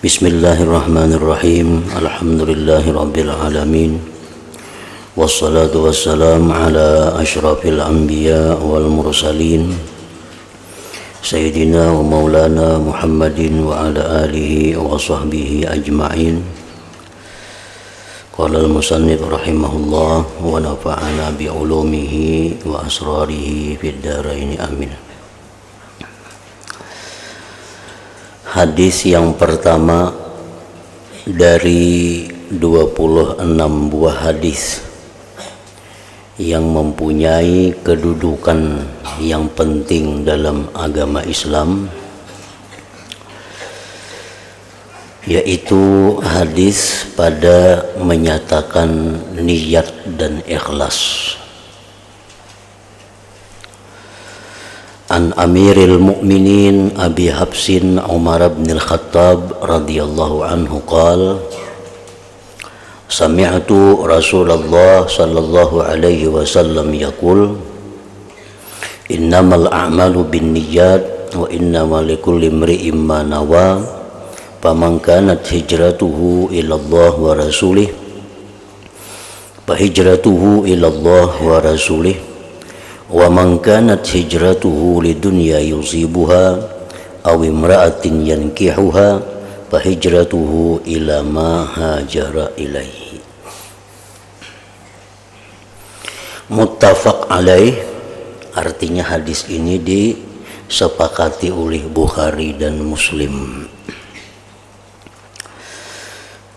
Bismillahirrahmanirrahim. Alhamdulillahirabbil alamin. Wassalatu wassalamu ala asyrafil anbiya wal mursalin Sayyidina wa maulana Muhammadin wa ala alihi wa sahbihi ajma'in. Qala al-musannif rahimahullah wa nafa'ana bi ulumihi wa asrarihi fid dharain amin. Hadis yang pertama dari 26 buah hadis yang mempunyai kedudukan yang penting dalam agama Islam, yaitu hadis pada menyatakan niat dan ikhlas. An Amiril Mu'minin Abi Habsin Umar bin Al-Khattab radhiyallahu anhu qala Sami'tu Rasulullah sallallahu alaihi wasallam yaqul Innamal a'malu binniyat wa innamal likulli imri'in ma nawa faman kanat hijratuhu ila Allah wa rasulih fa hijratuhu ila Allah wa rasulih wa man kanat hijratuhu lidunya yusibuha aw imra'atin yankihuha fahijratuhu ila ma hajara ilaihi. Muttafaq alaih, artinya hadis ini disepakati oleh Bukhari dan Muslim.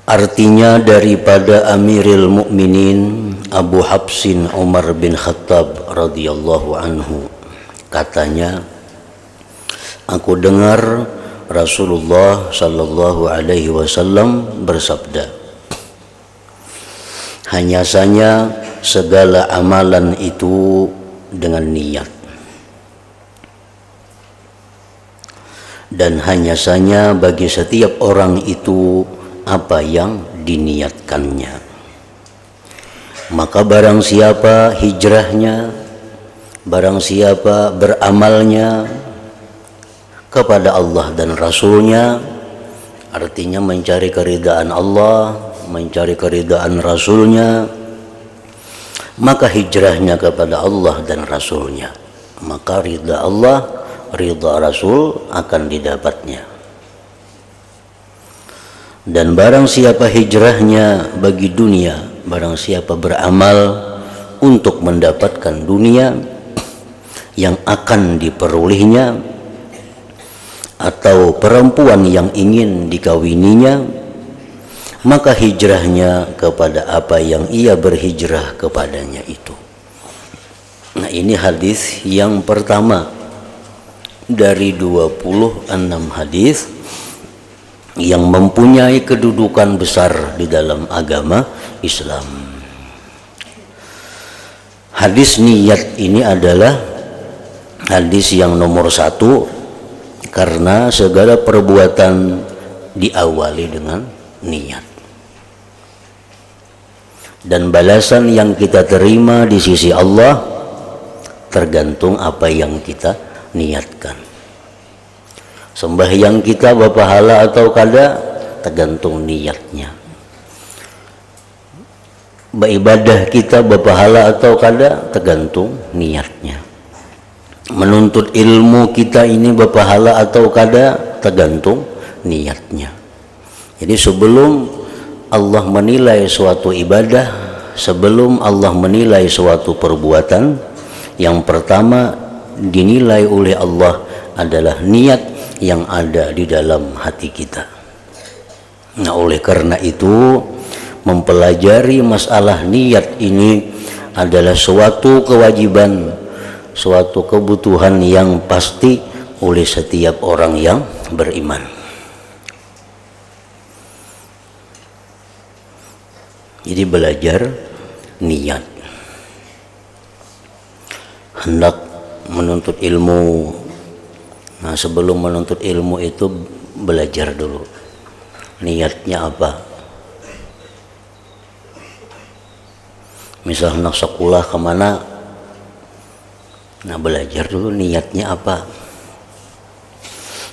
Artinya daripada Amiril Mukminin Abu Habsin Umar bin Khattab radhiyallahu anhu, katanya, aku dengar Rasulullah sallallahu alaihi wasallam bersabda, hanya saja segala amalan itu dengan niat, dan hanya saja bagi setiap orang itu apa yang diniatkannya. Maka barang siapa hijrahnya, barang siapa beramalnya kepada Allah dan Rasulnya, artinya mencari keridaan Allah, mencari keridaan Rasulnya, maka hijrahnya kepada Allah dan Rasulnya, maka ridha Allah, ridha Rasul akan didapatnya. Dan barang siapa hijrahnya bagi dunia, barang siapa beramal untuk mendapatkan dunia yang akan diperolehnya, atau perempuan yang ingin dikawininya, maka hijrahnya kepada apa yang ia berhijrah kepadanya itu. Nah, ini hadis yang pertama dari 26 hadis yang mempunyai kedudukan besar di dalam agama Islam. Hadis niat ini adalah hadis yang nomor 1, karena segala perbuatan diawali dengan niat. Dan balasan yang kita terima di sisi Allah tergantung apa yang kita niatkan. Sembahyang kita berpahala atau kada tergantung niatnya. Beribadah kita berpahala atau kada tergantung niatnya. Menuntut ilmu kita ini berpahala atau kada tergantung niatnya. Jadi sebelum Allah menilai suatu ibadah, sebelum Allah menilai suatu perbuatan, yang pertama dinilai oleh Allah adalah niat yang ada di dalam hati kita. Nah, oleh karena itu mempelajari masalah niat ini adalah suatu kewajiban, suatu kebutuhan yang pasti oleh setiap orang yang beriman. Jadi belajar niat. Hendak menuntut ilmu. Nah, sebelum menuntut ilmu itu belajar dulu. Niatnya apa? Misal hendak sekolah kemana? Nah, belajar dulu niatnya apa.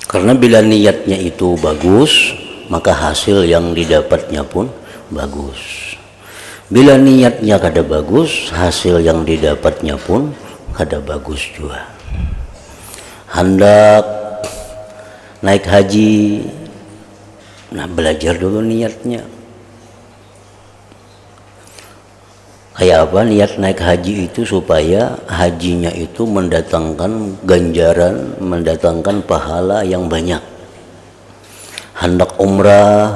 Karena bila niatnya itu bagus, maka hasil yang didapatnya pun bagus. Bila niatnya kada bagus, hasil yang didapatnya pun kada bagus juga. Hendak naik haji, nah belajar dulu niatnya. Kayak apa niat naik haji itu? Supaya hajinya itu mendatangkan ganjaran, mendatangkan pahala yang banyak. Hendak umrah,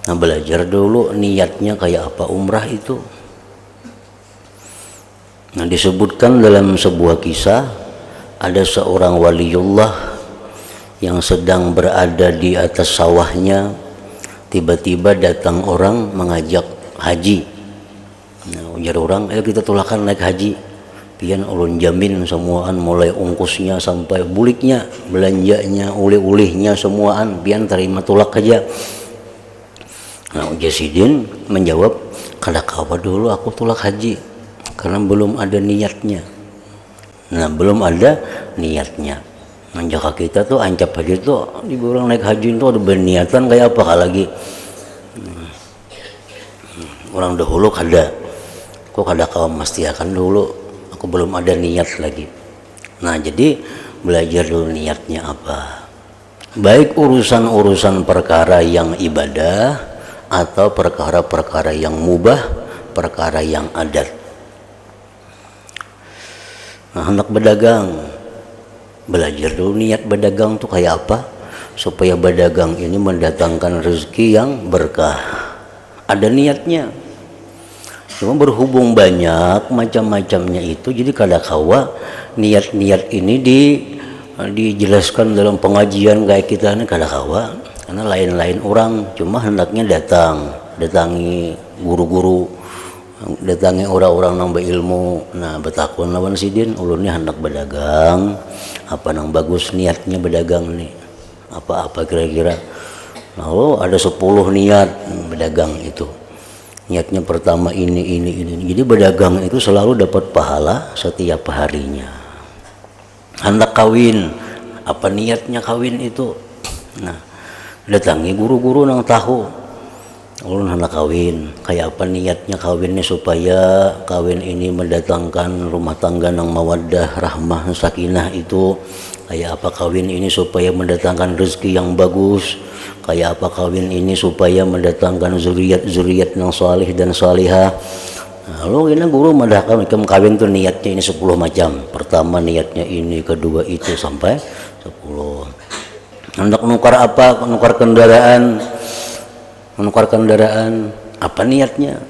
nah belajar dulu niatnya kayak apa umrah itu. Nah disebutkan dalam sebuah kisah, ada seorang waliullah yang sedang berada di atas sawahnya, tiba-tiba datang orang mengajak haji. Nah, ujar orang, ayo kita tulakan naik haji. Pian ulun jamin semuaan, mulai ongkosnya sampai buliknya, belanjanya, ulih-ulihnya semuaan, pian terima tulak aja. Nah, ujar Sidin menjawab, kada kawa dulu aku tulak haji, karena belum ada niatnya. Nah, belum ada niatnya. Menjaga kita tuh ancap haji tuh, di orang naik haji itu ada berniatan kayak apa lagi. Orang dahulu kada. Kok kada kawan mestiakan dulu, aku belum ada niat lagi. Nah jadi belajar dulu niatnya apa, baik urusan-urusan perkara yang ibadah atau perkara-perkara yang mubah, perkara yang adat. Nah hendak berdagang, belajar dulu niat berdagang tuh kayak apa, supaya berdagang ini mendatangkan rezeki yang berkah. Ada niatnya. Cuma berhubung banyak macam-macamnya itu, jadi kada kawa niat-niat ini dijelaskan dalam pengajian kayak kita ini kada kawa, karena lain-lain orang. Cuma hendaknya datangi guru-guru, datangi orang-orang nang berilmu. Nah betakun lawan Sidin, ulunnya hendak berdagang, apa nang bagus niatnya berdagang nih, apa-apa kira-kira. Lalu ada 10 niat berdagang itu. Niatnya pertama ini. Jadi berdagang itu selalu dapat pahala setiap harinya. Hendak kawin, apa niatnya kawin itu? Nah, datangi guru-guru nang tahu. Ulun hendak kawin, kayak apa niatnya kawinnya? Supaya kawin ini mendatangkan rumah tangga nang mawaddah, rahmah, sakinah itu. Kayak apa kawin ini supaya mendatangkan rezeki yang bagus? Kayak apa kawin ini supaya mendatangkan zuriat yang salih dan salihah? Lalu ini guru mendahkan kawin tuh niatnya ini 10 macam. Pertama niatnya ini, kedua itu, sampai 10. Hendak nukar apa? Nukar kendaraan. Menukar kendaraan, apa niatnya?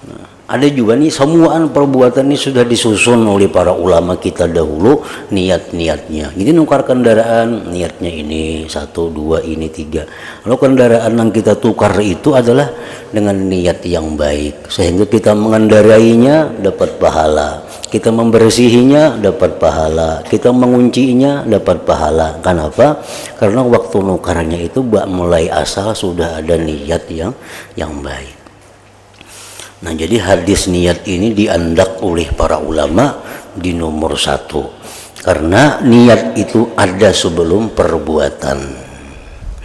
Nah, ada juga nih, semuaan perbuatan ini sudah disusun oleh para ulama kita dahulu niat-niatnya. Jadi nukar kendaraan niatnya ini 1, 2, ini 3. Lalu kendaraan yang kita tukar itu adalah dengan niat yang baik, sehingga kita mengendarainya dapat pahala, kita membersihinya dapat pahala, kita menguncinya dapat pahala. Kenapa? Karena waktu nukarnya itu mulai asal sudah ada niat yang baik. Nah jadi hadis niat ini diandak oleh para ulama di nomor 1, karena niat itu ada sebelum perbuatan.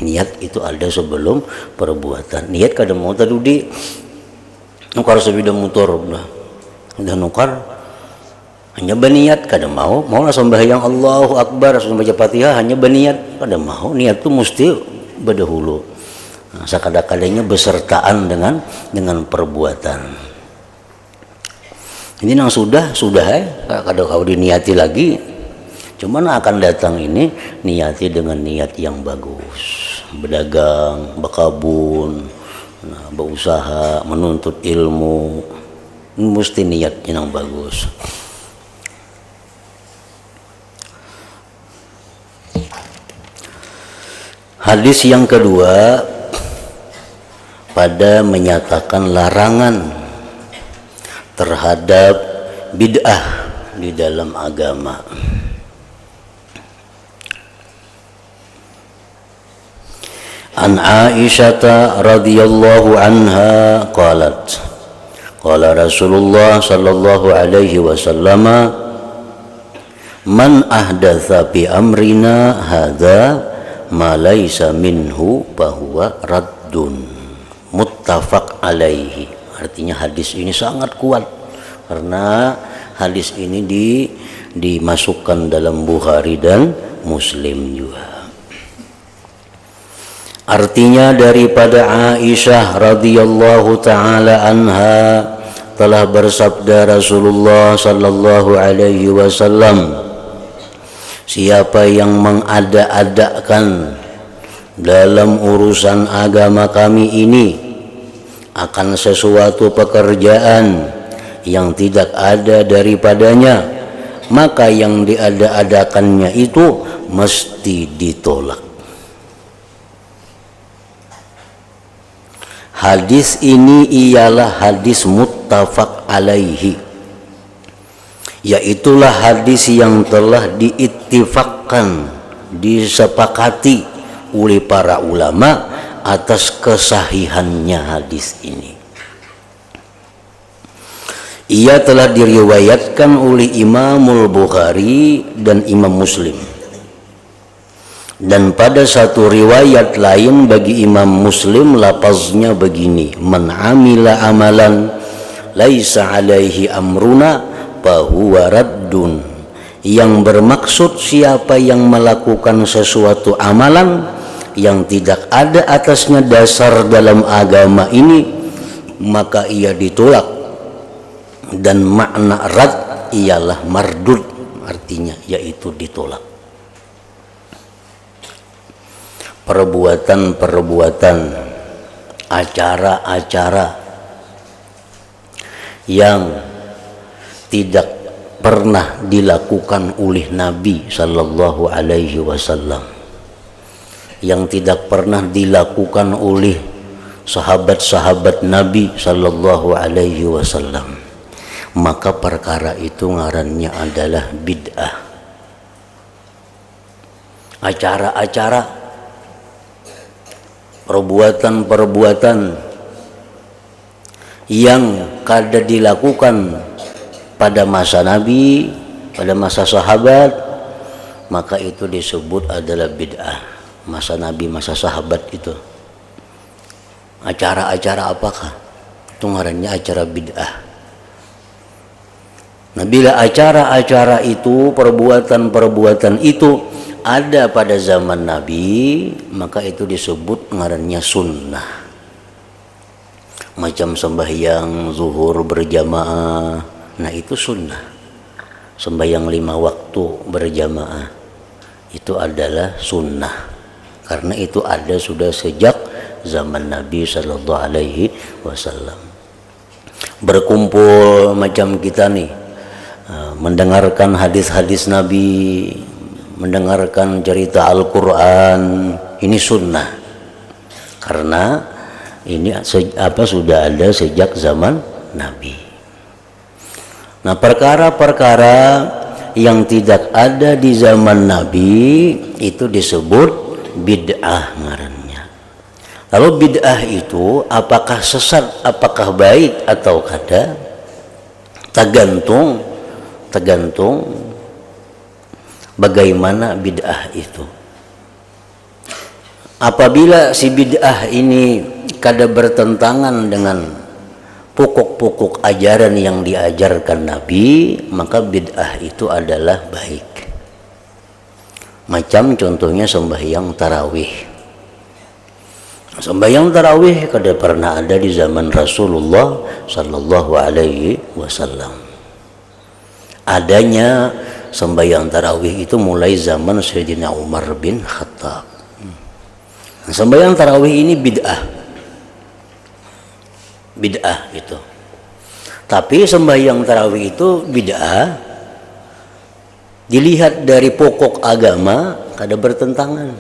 Niat itu ada sebelum perbuatan. Niat kada mau tadi nukar sepeda motor, udah nukar, hanya berniat kada mau lah sembahyang Allahu Akbar, langsung baca Fatihah, hanya berniat kada mau. Niat itu mesti berdahulu. Nah, sekadang-kadangnya besertaan dengan perbuatan. Ini yang sudah kada kau diniati lagi. Cuman akan datang ini niati dengan niat yang bagus. Berdagang, berkabun, nah, berusaha, menuntut ilmu, mesti niatnya yang bagus. Hadis yang kedua pada menyatakan larangan terhadap bid'ah di dalam agama. An Aisyah radhiyallahu anha qalat qala Rasulullah sallallahu alaihi wasallam man ahdatsa bi amrina hadza ma laisa minhu fahuwa raddun. Muttafaq alaihi. Artinya hadis ini sangat kuat karena hadis ini dimasukkan dalam Bukhari dan Muslim juga. Artinya daripada Aisyah radhiyallahu taala anha telah bersabda Rasulullah sallallahu alaihi wasallam, siapa yang mengada-adakan dalam urusan agama kami ini akan sesuatu pekerjaan yang tidak ada daripadanya, maka yang diada-adakannya itu mesti ditolak. Hadis ini ialah hadis muttafaq alaihi, yaitulah hadis yang telah diittifaqkan, disepakati oleh para ulama atas kesahihannya hadis ini. Ia telah diriwayatkan oleh Imamul Bukhari dan Imam Muslim. Dan pada satu riwayat lain bagi Imam Muslim lafaznya begini, man amila amalan laisa alaihi amruna fahuwa raddun. Yang bermaksud siapa yang melakukan sesuatu amalan yang tidak ada atasnya dasar dalam agama ini, maka ia ditolak. Dan makna rad ialah mardud, artinya yaitu ditolak. Perbuatan-perbuatan, acara-acara yang tidak pernah dilakukan oleh Nabi sallallahu alaihi wasallam, yang tidak pernah dilakukan oleh sahabat-sahabat Nabi sallallahu alaihi wasallam, maka perkara itu ngarannya adalah bid'ah. Acara-acara, perbuatan-perbuatan yang kada dilakukan pada masa Nabi, pada masa sahabat, maka itu disebut adalah bid'ah. Masa Nabi, masa sahabat itu acara-acara apakah? Itu ngarannya acara bid'ah. Nah, bila acara-acara itu, perbuatan-perbuatan itu ada pada zaman Nabi, maka itu disebut ngarannya sunnah. Macam sembahyang zuhur berjamaah, nah itu sunnah. Sembahyang 5 waktu berjamaah itu adalah sunnah, karena itu ada sudah sejak zaman Nabi sallallahu alaihi wasallam. Berkumpul macam kita nih, mendengarkan hadis-hadis Nabi, mendengarkan cerita Al-Quran, ini sunnah, karena ini sudah ada sejak zaman Nabi. Nah, perkara-perkara yang tidak ada di zaman Nabi itu disebut bid'ah ngarannya. Lalu bid'ah itu apakah sesat, apakah baik atau kada? Tergantung bagaimana bid'ah itu. Apabila si bid'ah ini kada bertentangan dengan pokok-pokok ajaran yang diajarkan Nabi, maka bid'ah itu adalah baik. Macam contohnya sembahyang tarawih. Sembahyang tarawih kada pernah ada di zaman Rasulullah sallallahu alaihi wasallam. Adanya sembahyang tarawih itu mulai zaman Sayyidina Umar bin Khattab. Sembahyang tarawih ini bid'ah itu. Tapi sembahyang tarawih itu bid'ah dilihat dari pokok agama kada bertentangan.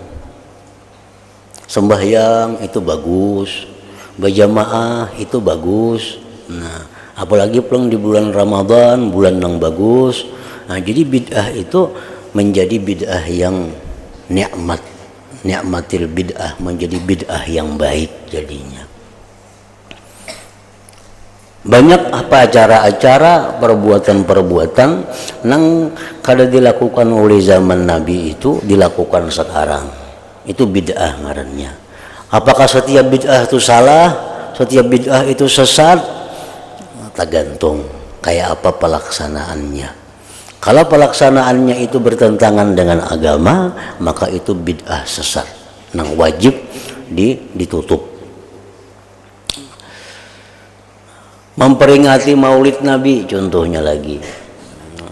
Sembahyang itu bagus, berjamaah itu bagus. Nah, apalagi pulang di bulan Ramadan, bulan yang bagus. Nah, jadi bid'ah itu menjadi bid'ah yang ni'matil bid'ah, menjadi bid'ah yang baik jadinya. Banyak apa acara-acara, perbuatan-perbuatan yang kada dilakukan oleh zaman Nabi itu dilakukan sekarang. itu bid'ah ngarannya. Apakah setiap bid'ah itu salah, setiap bid'ah itu sesat? Tergantung kayak apa pelaksanaannya. Kalau pelaksanaannya itu bertentangan dengan agama, maka itu bid'ah sesat, nang wajib ditutup. Memperingati maulid Nabi contohnya lagi,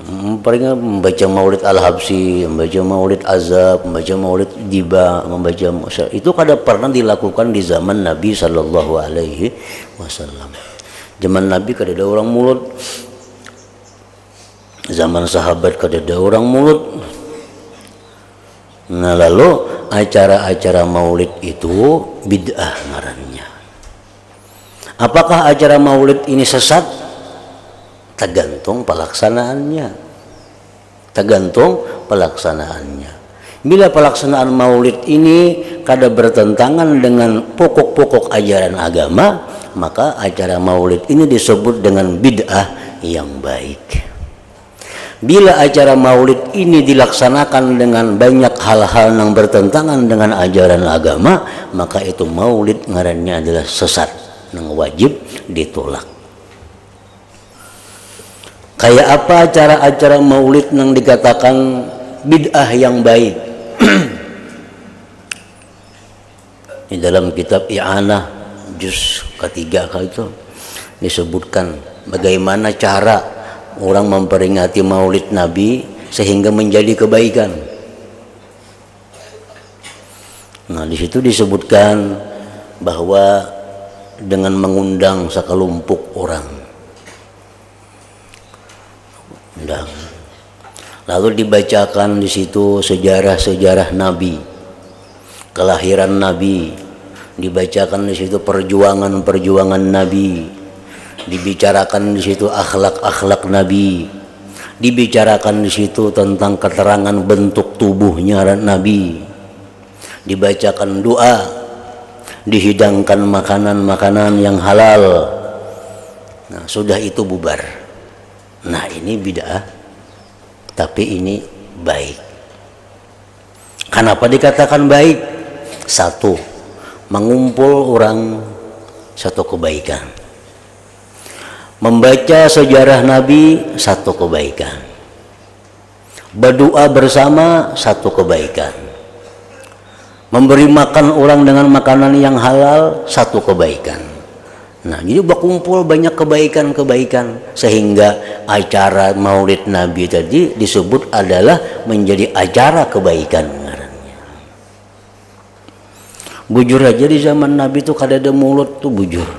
membaca maulid Al-Habsyi, membaca maulid Azab, membaca maulid Diba, membaca itu kada pernah dilakukan di zaman Nabi Sallallahu Alaihi Wasallam. Zaman Nabi kada ada orang mulut, zaman sahabat kada ada orang mulut. Nah lalu acara-acara maulid itu bid'ah ngarannya. Apakah acara maulid ini sesat? Tergantung pelaksanaannya. Tergantung pelaksanaannya. Bila pelaksanaan maulid ini kada bertentangan dengan pokok-pokok ajaran agama, maka acara maulid ini disebut dengan bid'ah yang baik. Bila acara maulid ini dilaksanakan dengan banyak hal-hal yang bertentangan dengan ajaran agama, maka itu maulid ngarannya adalah sesat, yang wajib ditolak. Kayak apa acara-acara maulid yang dikatakan bid'ah yang baik? Di dalam kitab I'anah juz ketiga itu disebutkan bagaimana cara orang memperingati maulid Nabi sehingga menjadi kebaikan. Nah, di situ disebutkan bahwa dengan mengundang sekelompok orang, lalu dibacakan di situ sejarah-sejarah Nabi, kelahiran Nabi, dibacakan di situ perjuangan-perjuangan Nabi, dibicarakan di situ akhlak-akhlak Nabi, dibicarakan di situ tentang keterangan bentuk tubuhnya Nabi, dibacakan doa, dihidangkan makanan-makanan yang halal. Nah, sudah itu bubar. Nah, ini bid'ah, tapi ini baik. Kenapa dikatakan baik? Satu, mengumpul orang satu kebaikan. Membaca sejarah Nabi satu kebaikan. Berdoa bersama satu kebaikan. Memberi makan orang dengan makanan yang halal satu kebaikan. Nah, jadi berkumpul banyak kebaikan-kebaikan sehingga acara maulid Nabi tadi disebut adalah menjadi acara kebaikan ngarannya. Bujur aja di zaman Nabi itu kada ada mulut tuh bujur.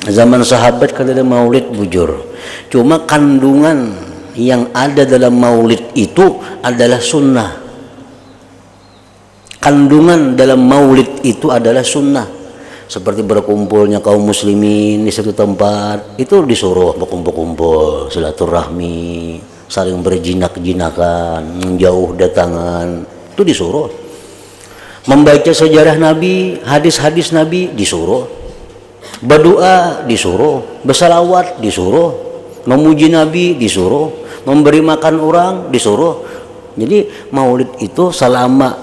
Zaman sahabat kada ada maulid bujur. Cuma kandungan yang ada dalam maulid itu adalah sunnah. Kandungan dalam maulid itu adalah sunnah. Seperti berkumpulnya kaum muslimin di satu tempat, itu disuruh berkumpul-kumpul, silaturahmi, saling berjinak-jinakan, menjauh datangan, itu disuruh. Membaca sejarah Nabi, hadis-hadis Nabi disuruh. Berdoa disuruh, bersalawat disuruh, memuji Nabi disuruh, memberi makan orang disuruh. Jadi maulid itu selama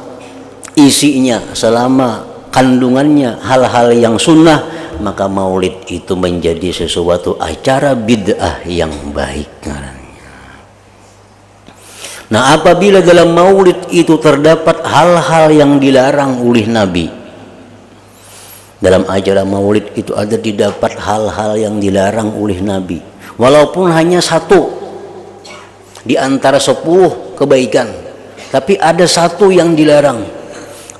isinya, selama kandungannya hal-hal yang sunnah, maka maulid itu menjadi sesuatu acara bid'ah yang baik. Nah, apabila dalam maulid itu terdapat hal-hal yang dilarang oleh Nabi, dalam acara maulid itu ada didapat hal-hal yang dilarang oleh Nabi, walaupun hanya satu di antara 10 kebaikan, tapi ada satu yang dilarang.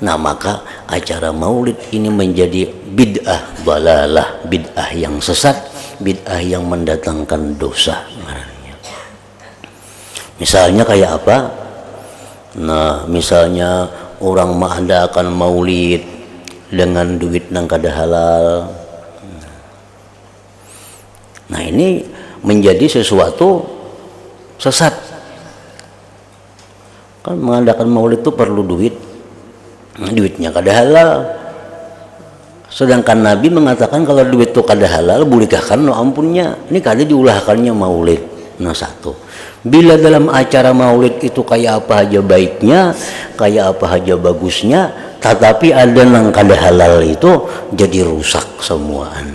Nah, maka acara maulid ini menjadi bid'ah dalalah, bid'ah yang sesat, bid'ah yang mendatangkan dosa. Misalnya kayak apa? Nah, misalnya orang mengadakan maulid dengan duit nang kada halal. Nah, ini menjadi sesuatu sesat. Kan mengadakan maulid itu perlu duit. Duitnya kada halal. Sedangkan Nabi mengatakan kalau duit itu kada halal bolehkah kan no ampunnya. Ini kada diulahkannya maulid. Nah, satu. Bila dalam acara maulid itu kayak apa aja baiknya, kayak apa aja bagusnya, tetapi ada nang kada halal itu jadi rusak semuaan.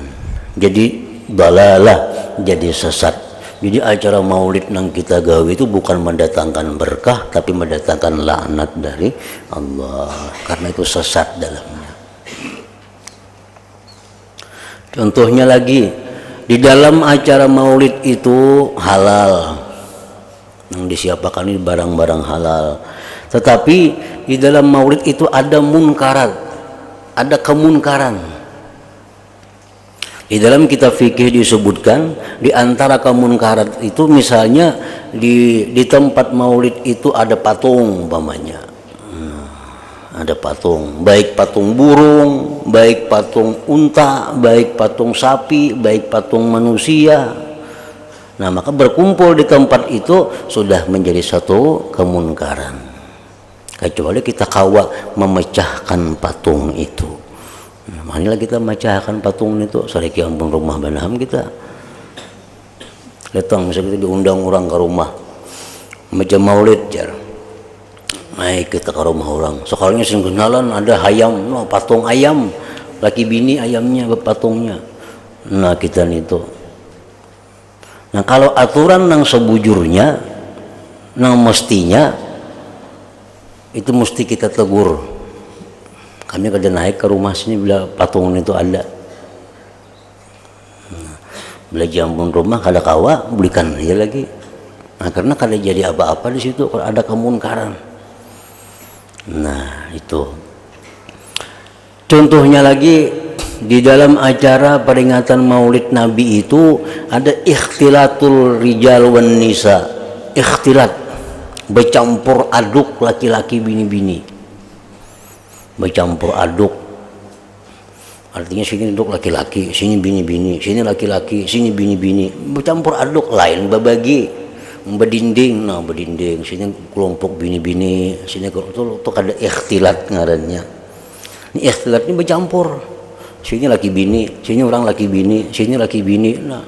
Jadi dalalah, jadi sesat. Jadi acara maulid nang kita gawe itu bukan mendatangkan berkah, tapi mendatangkan laknat dari Allah, karena itu sesat dalamnya. Contohnya lagi, di dalam acara maulid itu halal, yang disiapkan ini barang-barang halal, tetapi di dalam maulid itu ada munkarat, ada kemunkaran. Di dalam kitab fikih disebutkan di antara kemunkaran itu misalnya di tempat maulid itu ada patung umpamanya. Ada patung, baik patung burung, baik patung unta, baik patung sapi, baik patung manusia. Nah, maka berkumpul di tempat itu sudah menjadi satu kemunkaran. Kecuali kita kawa memecahkan patung itu. Nah, marilah kita memecahkan patung itu. Sariki ampun rumah banaham kita. Datang misalnya kita diundang orang ke rumah, macam maulid jar. Naik kita ke rumah orang. Sekarangnya sing kenalan ada ayam, no, patung ayam, laki bini ayamnya patungnya. Nah kita itu. Nah kalau aturan nang sebujurnya, nang mestinya itu mesti kita tegur. Kami kada naik ke rumah sini bila patung itu ada. Nah, bila jampun rumah kada kawa belikan aja lagi. Nah karena kada jadi apa-apa di situ kalau ada kemunkaran. Nah itu. Contohnya lagi. Di dalam acara peringatan maulid Nabi itu ada ikhtilatul rijal wan nisa. Ikhtilat, bercampur aduk laki-laki bini-bini. Bercampur aduk. Artinya sini duduk laki-laki, sini bini-bini, sini laki-laki, sini bini-bini. Bercampur aduk, lain berbagi. Berdinding, nah berdinding. Sini kelompok bini-bini, sini kelompok itu ada ikhtilat ngarannya. Ini ikhtilat ini bercampur. Sini laki bini, sini orang laki bini, sini laki bini, nah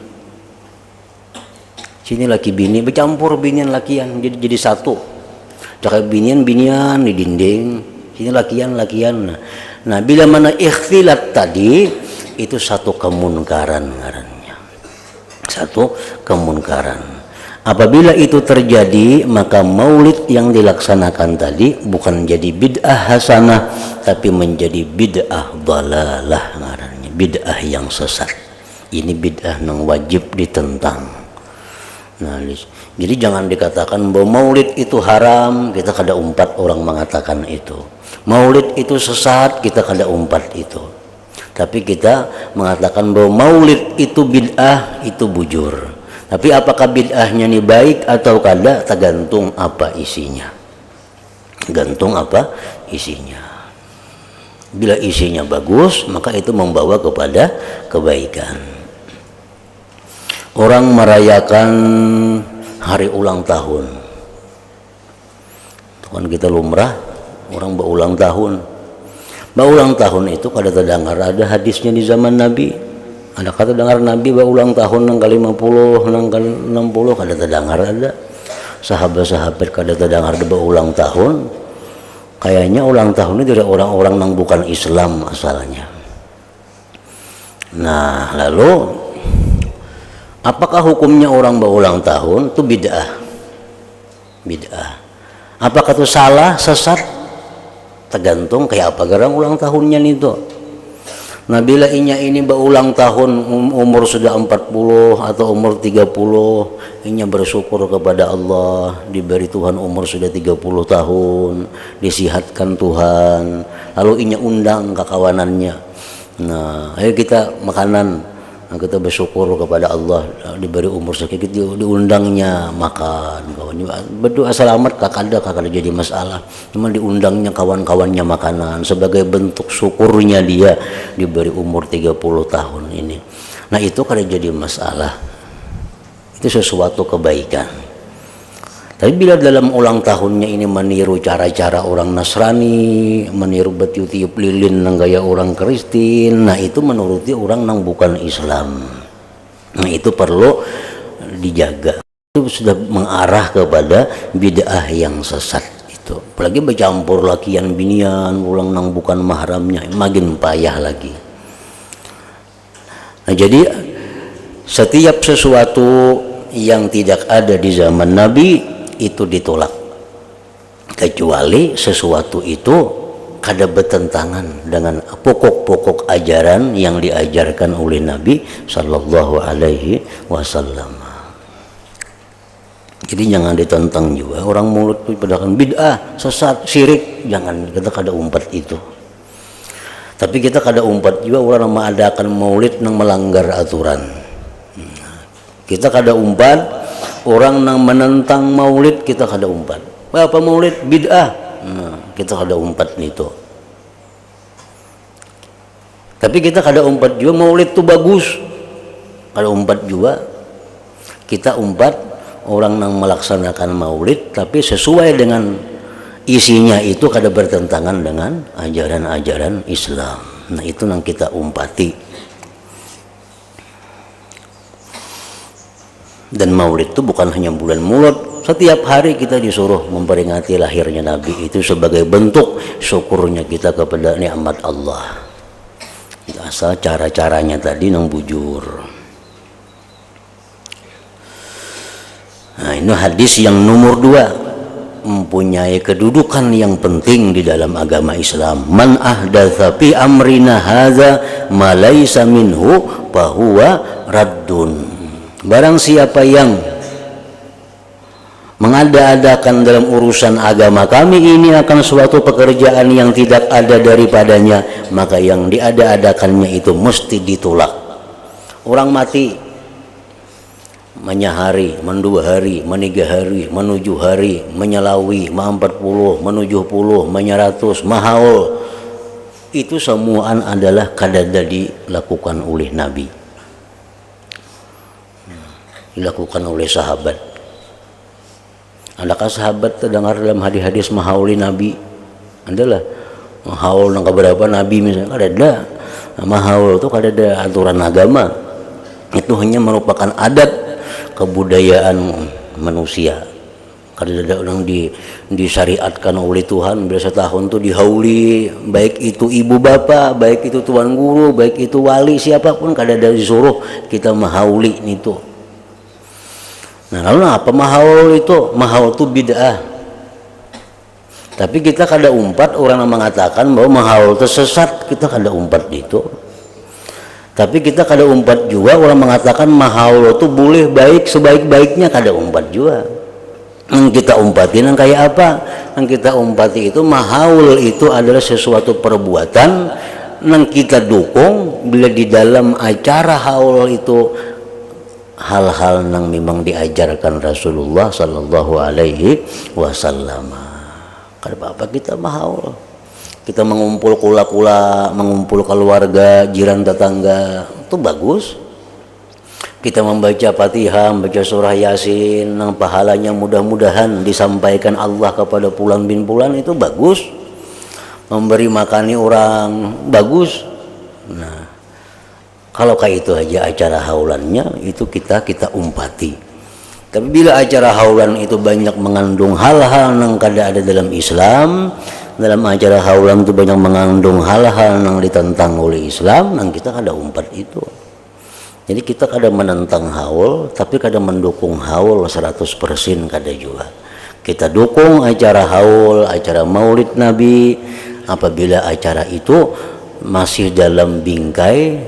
sini laki bini bercampur binian lakian jadi satu. Jangan binian di dinding, sini lakian. Nah bila mana ikhtilat tadi itu satu kemunkaran ngarannya, satu kemunkaran. Apabila itu terjadi maka maulid yang dilaksanakan tadi bukan jadi bid'ah hasanah tapi menjadi bid'ah dalalah ngarannya, bid'ah yang sesat. Ini bid'ah yang wajib ditentang. Nah, jadi jangan dikatakan bahwa maulid itu haram, kita kada umpat orang mengatakan itu. Maulid itu sesat, kita kada umpat itu. Tapi kita mengatakan bahwa maulid itu bid'ah, itu bujur. Tapi apakah bid'ahnya ini baik atau kada tergantung apa isinya. Gantung apa isinya. Bila isinya bagus maka itu membawa kepada kebaikan. Orang merayakan hari ulang tahun. Kan kita lumrah orang berulang tahun. Berulang tahun itu kada terdengar ada hadisnya di zaman Nabi. Ada kata dengar Nabi berulang tahun nang kali 50, nang kali 60 kada terdengar ada. Sahabat-sahabat kada terdengar berulang tahun. Kayaknya ulang tahun ini dari orang-orang nang bukan Islam asalnya. Nah, lalu apakah hukumnya orang berulang tahun? Itu bid'ah. Bid'ah. Apakah itu salah, sesat? Tergantung kayak apa gerang ulang tahunnya itu. Nah bila ini berulang tahun umur sudah 40 atau umur 30, inya bersyukur kepada Allah diberi Tuhan umur sudah 30 tahun, disihatkan Tuhan, lalu inya undang kekawanannya. Nah ayo kita makanan, nah, kita bersyukur kepada Allah diberi umur sedikit, diundangnya makan, kawannya berdoa selamat kakada jadi masalah, cuma diundangnya kawan-kawannya makanan sebagai bentuk syukurnya dia diberi umur 30 tahun ini. Nah itu kada jadi masalah, itu sesuatu kebaikan. Tapi bila dalam ulang tahunnya ini meniru cara-cara orang Nasrani, meniru betiup-tiup lilin nang gaya orang Kristen, nah itu menuruti orang nang bukan Islam. Nah itu perlu dijaga. itu sudah mengarah kepada bid'ah yang sesat itu. Apalagi bercampur lakian binian, ulang nang bukan mahramnya, makin payah lagi. Nah, jadi setiap sesuatu yang tidak ada di zaman Nabi itu ditolak, kecuali sesuatu itu kada bertentangan dengan pokok-pokok ajaran yang diajarkan oleh Nabi Sallallahu Alaihi Wasallam. Jadi jangan ditentang juga orang mulut itu padahal bid'ah, sesat, syirik, jangan, kita kada umpat itu. Tapi kita kada umpat juga orang mengadakan maulid nang melanggar aturan. Kita kada umpat orang nang menentang maulid, kita kada umpat. Apa maulid bid'ah? Kita kada umpat itu. Tapi kita kada umpat juga maulid itu bagus. Kada umpat juga. Kita umpat orang yang melaksanakan maulid tapi sesuai dengan isinya itu kada bertentangan dengan ajaran-ajaran Islam. Nah, itu yang kita umpati. Dan maulid itu bukan hanya bulan Maulud, setiap hari kita disuruh memperingati lahirnya Nabi, itu sebagai bentuk syukurnya kita kepada nikmat Allah. Asal cara-caranya tadi nang bujur. Nah, ini hadis yang nomor 2 mempunyai kedudukan yang penting di dalam agama Islam. Man ahdatsa fi amrina hadza ma laisa minhu fahuwa raddun. Barang siapa yang mengada-adakan dalam urusan agama kami ini akan suatu pekerjaan yang tidak ada daripadanya, maka yang diada-adakannya itu mesti ditolak. Orang mati menyahari, mendua hari, meniga hari, menuju hari, menyelawi, 40, menuju puluh, menyeratus, mahaul. Itu semuaan adalah kadada dilakukan oleh Nabi, dilakukan oleh sahabat. Adakah sahabat terdengar dalam hadis-hadis mahauli Nabi? Adalah mahaul nang keberapa Nabi misalnya? Kadada. Mahaul itu kadada aturan agama. Itu hanya merupakan adat kebudayaan manusia. Kada ada orang disyariatkan oleh Tuhan bila setahun itu dihauli, baik itu ibu bapa, baik itu tuan guru, baik itu wali, siapapun kada ada disuruh kita mahauli itu. Nah, lalu apa mahaul itu? Mahaul itu bid'ah. Tapi kita kada umpat orang yang mengatakan bahwa mahaul itu sesat, kita kada umpat itu. Tapi kita kada umpat juga orang mengatakan mahaul itu boleh baik sebaik-baiknya, kada umpat juga. Yang kita umpatin yang kayak apa? Yang kita umpati itu mahaul itu adalah sesuatu perbuatan yang kita dukung bila di dalam acara haul itu hal-hal yang memang diajarkan Rasulullah Sallallahu Alaihi Wasallam. Kada apa-apa kita mahaul. Kita mengumpul kula-kula, mengumpul keluarga, jiran tetangga, itu bagus. Kita membaca Fatihah, membaca surah Yasin, yang pahalanya mudah-mudahan disampaikan Allah kepada pulan bin pulan, itu bagus. Memberi makani orang, bagus. Nah, kalau kayak itu aja acara haulannya, itu kita umpati. Tapi bila acara haulan itu banyak mengandung hal-hal yang kada ada dalam Islam, dalam acara haulan itu banyak mengandung hal-hal yang ditentang oleh Islam, yang kita kada umpat itu. Jadi kita kada menentang haul, tapi kada mendukung haul 100% kada juga. Kita dukung acara haul, acara maulid Nabi apabila acara itu masih dalam bingkai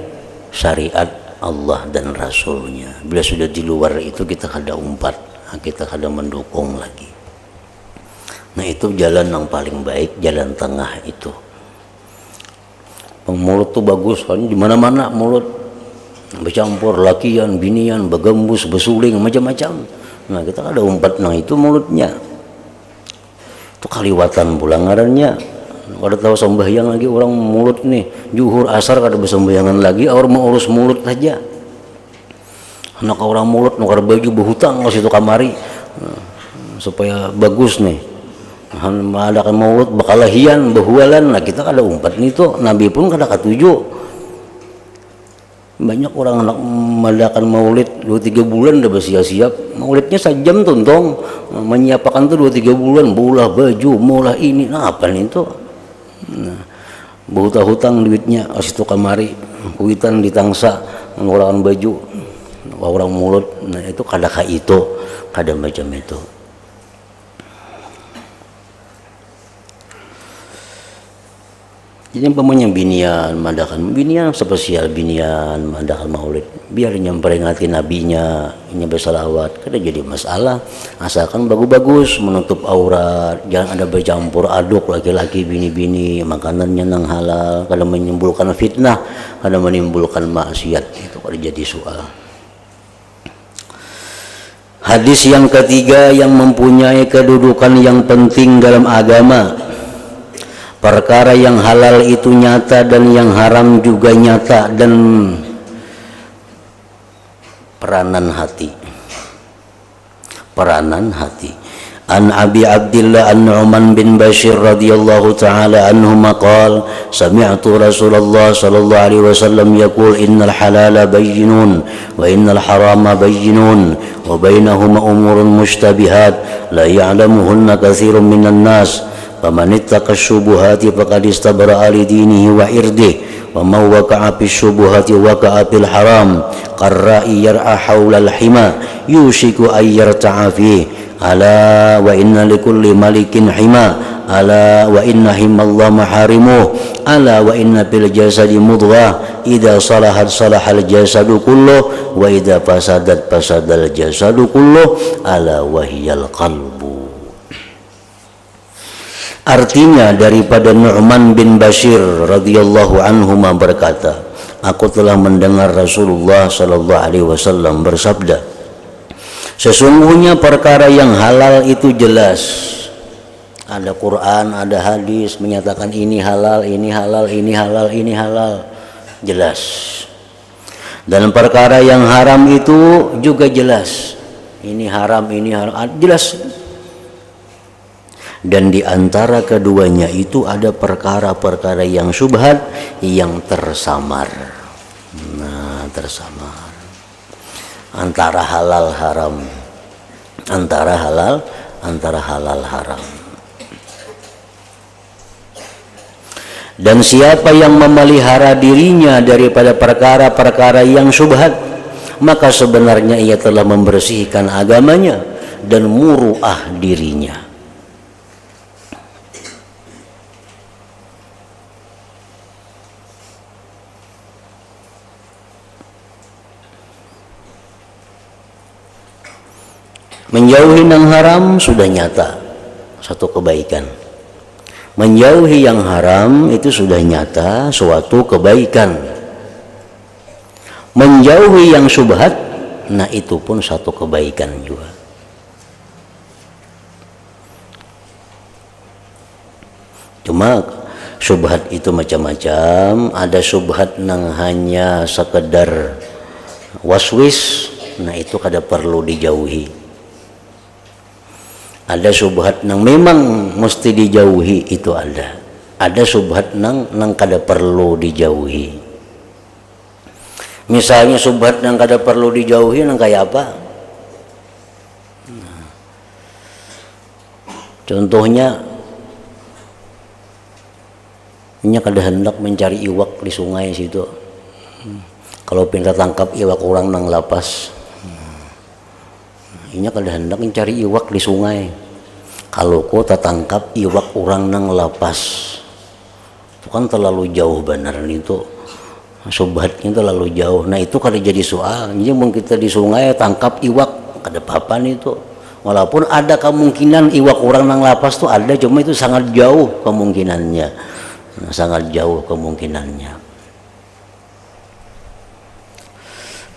syariat Allah dan Rasulnya. Bila sudah di luar itu kita kada umpat, kita kada mendukung lagi. Nah, itu jalan yang paling baik, jalan tengah itu. Mulut tuh bagus, kan di mana-mana mulut bercampur lakian, binian, begembus, besuling, macam-macam. Nah, kita kada umpat nang itu mulutnya. Itu kaliwatan pula ngarannya. Kada tahu sembahyang lagi orang mulut nih, juhur asar kada bersembahyangan lagi, orang mau urus mulut saja. Anak orang mulut nukar baju berhutang ke situ kamari. Nah, supaya bagus nih. Mengadakan maulud bakalahian bahualan, nah kita kada umpat nih tuh. Nabi pun kada katuju. Banyak orang anak mengadakan maulid 2-3 bulan udah bersiap-siap. Maulidnya sejam tuh tong, menyiapkan tuh 2-3 bulan, bulah baju, mulah ini, nah apa nih itu. Nah, hutang duitnya asitu kamari, kuitan ditangsa mengeluarkan baju, orang mulut, nah itu kadang itu, kadang macam itu. Jadi umpamanya binian, madakan binian spesial binian, madakan maulid, biar memperingati nabinya, ini bersalawat, kada jadi masalah. Asalkan bagus-bagus, menutup aurat, jangan ada bercampur aduk laki-laki bini-bini, makanannya yang halal, kada menimbulkan fitnah, kada menimbulkan maksiat, itu kada jadi soal. Hadis yang ketiga yang mempunyai kedudukan yang penting dalam agama. Perkara yang halal itu nyata dan yang haram juga nyata, dan peranan hati. An Abi Abdillah An-Nu'man bin Bashir radhiyallahu ta'ala anhuma qala sami'tu Rasulullah sallallahu alaihi wasallam yaqul innal halala bayyinun wa innal harama bayyinun wa bainahuma umurun mushtabihat la ya'lamuhunna katsirun minan nas. Faman ittaqa syubuhati faqad istabra'a li dinihi wa irdihi wa man waqa'a fi syubuhati waqa'a fil haram qarra'i yar'a hawla al-hima yushiku ay yarta'a fihi ala wa inna likulli malikin hima ala wa inna himallah maharimuh ala wa inna fil jasadi mudghah idza salahat salahal jasadu kulluh wa idza fasadat fasadal jasadu kulluh ala wa hiyal qalbu. Artinya daripada Nu'man bin Bashir radhiyallahu anhu berkata, aku telah mendengar Rasulullah sallallahu alaihi wasallam bersabda, sesungguhnya perkara yang halal itu jelas. Ada Quran, ada hadis menyatakan ini halal, ini halal, ini halal, ini halal, jelas. Dan perkara yang haram itu juga jelas. Ini haram, jelas. Dan di antara keduanya itu ada perkara-perkara yang syubhat, yang tersamar. Nah, tersamar antara halal haram, antara halal haram. Dan siapa yang memelihara dirinya daripada perkara-perkara yang syubhat, maka sebenarnya ia telah membersihkan agamanya dan muruah dirinya. Menjauhi yang haram sudah nyata satu kebaikan. Menjauhi yang haram itu sudah nyata suatu kebaikan. Menjauhi yang syubhat, nah itu pun satu kebaikan juga. Cuma syubhat itu macam-macam. Ada syubhat yang hanya sekedar waswis, nah itu kada perlu dijauhi. Ada syubhat yang memang mesti dijauhi, itu ada. Ada syubhat yang kada perlu dijauhi. Misalnya syubhat yang kada perlu dijauhi yang kayak apa? Contohnya, ini kada hendak mencari iwak di sungai situ. Kalau pinta tangkap iwak orang nang lapas, ini kada hendak mencari iwak di sungai. Kalau kau tertangkap iwak orang nang lapas, itu kan terlalu jauh benar itu. Subhatnya terlalu jauh. Nah itu kada jadi soal. Jadi mau kita di sungai tangkap iwak, kada apa-apa itu. Walaupun ada kemungkinan iwak orang nang lapas tuh ada, cuma itu sangat jauh kemungkinannya. Sangat jauh kemungkinannya.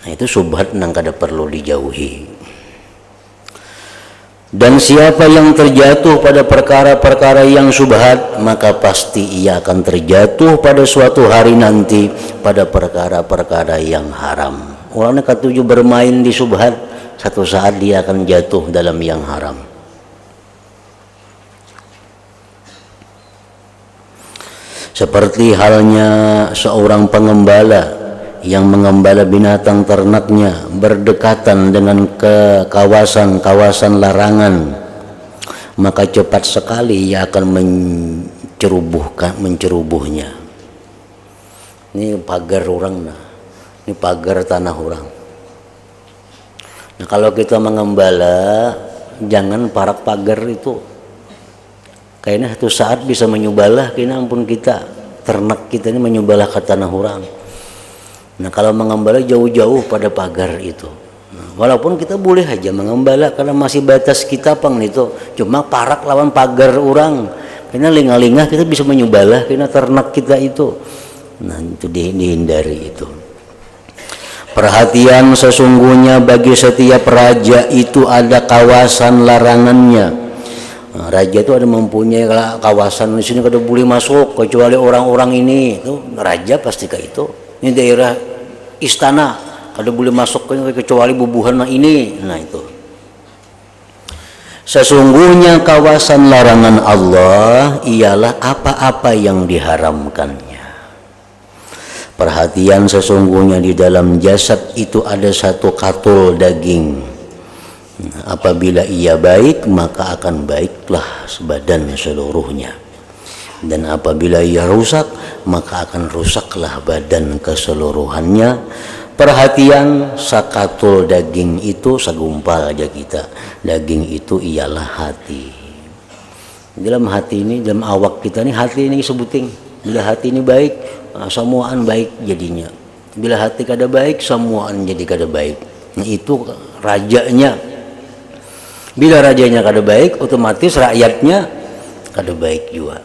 Nah itu subhat nang kada perlu dijauhi. Dan siapa yang terjatuh pada perkara-perkara yang syubhat, maka pasti ia akan terjatuh pada suatu hari nanti pada perkara-perkara yang haram. Orangnya ketujuh bermain di syubhat, satu saat dia akan jatuh dalam yang haram. Seperti halnya seorang pengembala yang mengembala binatang ternaknya berdekatan dengan ke kawasan-kawasan larangan, maka cepat sekali ia akan mencerubuhnya. Ini pagar orang, nah ini pagar tanah orang. Nah kalau kita mengembala, jangan parak pagar itu, kayaknya satu saat bisa menyubalah, kayaknya ampun kita ternak kita ini menyubalah ke tanah orang. Nah kalau mengembala jauh-jauh pada pagar itu, nah, walaupun kita boleh aja mengembala karena masih batas kita pang itu, cuma parak lawan pagar orang, karena lingah-lingah kita bisa menyubalah karena ternak kita itu. Nah itu dihindari itu. Perhatian, sesungguhnya bagi setiap raja itu ada kawasan larangannya. Nah, raja itu ada mempunyai kawasan, di sini kada boleh masuk kecuali orang-orang ini. Itu raja pasti kayak itu. Ini daerah istana, kada boleh masuk kecuali bubuhan ini. Nah itu. Sesungguhnya kawasan larangan Allah ialah apa-apa yang diharamkannya. Perhatian, sesungguhnya di dalam jasad itu ada satu katul daging. Apabila ia baik, maka akan baiklah sebadan seluruhnya. Dan apabila ia rusak, maka akan rusaklah badan keseluruhannya. Perhatian, sakatul daging itu segumpal aja kita. Daging itu ialah hati. Dalam hati ini, dalam awak kita ini, hati ini sebuting. Bila hati ini baik, semuaan baik jadinya. Bila hati kada baik, semuaan jadi kada baik. Nah itu rajanya. Bila rajanya kada baik, otomatis rakyatnya kada baik juga.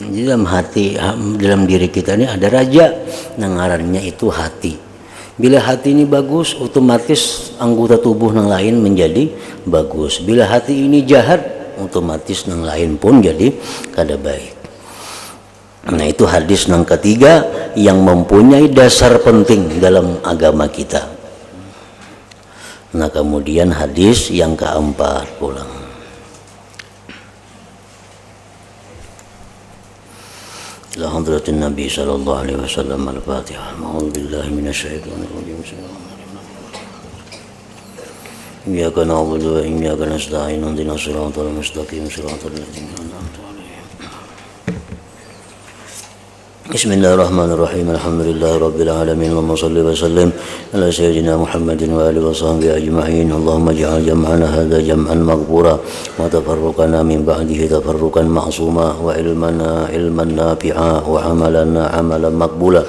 Di dalam hati, dalam diri kita ini ada raja, ngarannya itu hati. Bila hati ini bagus, otomatis anggota tubuh yang lain menjadi bagus. Bila hati ini jahat, otomatis yang lain pun jadi kada baik. Nah itu hadis yang ketiga yang mempunyai dasar penting dalam agama kita. Nah kemudian hadis yang keempat pulang. إلى حضرة النبي صلى الله عليه وسلم. الفاتحة. أعوذ بالله من الشيطان الرجيم. إياك نعبد وإياك نستعين اهدنا الصراط المستقيم صراط الذين أنعمت عليهم. بسم الله الرحمن الرحيم. الحمد لله رب العالمين. اللهم صل وسلم على سيدنا محمد وآله وصحبه أجمعين. اللهم اجعل جمعنا هذا جمعا مغفورا وتفرقنا من بعده تفرقا معصوما وعلمنا علما نافعا وعملنا عملا مقبولا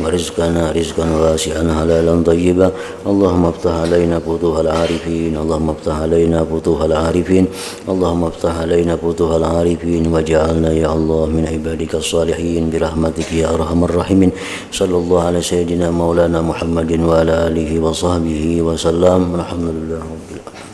ورزقنا رزقا واسعا حلالا طيبا. اللهم افتح علينا فتوح العارفين. اللهم افتح علينا فتوح العارفين. اللهم افتح علينا فتوح العارفين واجعلنا يا الله من عبادك الصالحين برحمتك يا أرحم الراحمين. صلى الله على سيدنا مولانا محمد وعلى آله وصحبه وسلم. الحمد لله رب العالمين.